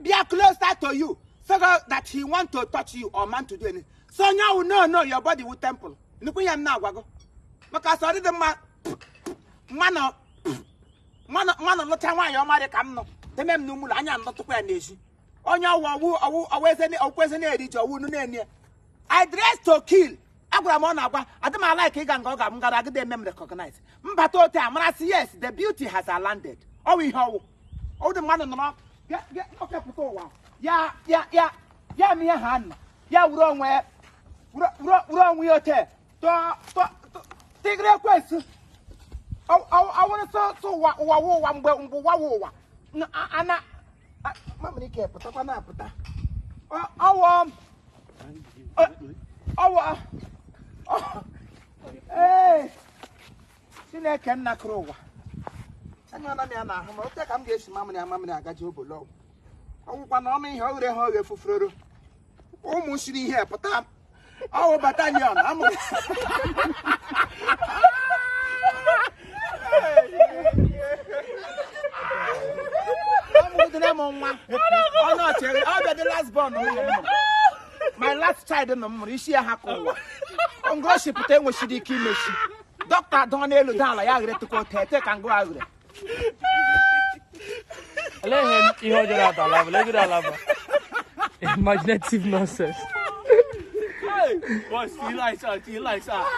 be closer to you, so that he want to touch you or man to do anything. So now no, your body will temple. Look at him now, Wago. Because I didn't man, no time why your mother come no. The men no mulanya not to pay nation. On your always any editor, who no I dress to kill. I don't like it and go. I'm gonna get them recognize. But all time, I say yes, the beauty has landed. Oh, we how? Oh, the man on the map. Yeah, okay, yeah, me a hand. Yeah, wrong way. Wrong with your tail. Take request. Oh, I want to so wow. No, Anna. Mamma, care, but I'm not. Hey, Sina can not crow. I know that I'm getting mamma, I got you below. Oh, one army, how they hug for Frodo. Almost here, but our battalion. I'm not the last born. My last child in the Mauricia Hako. On gossip, pretend was she did kill Doctor Donello down, I agree to go take and go out. Let him, you hold it out, let it out. Imaginative nonsense. What's he likes?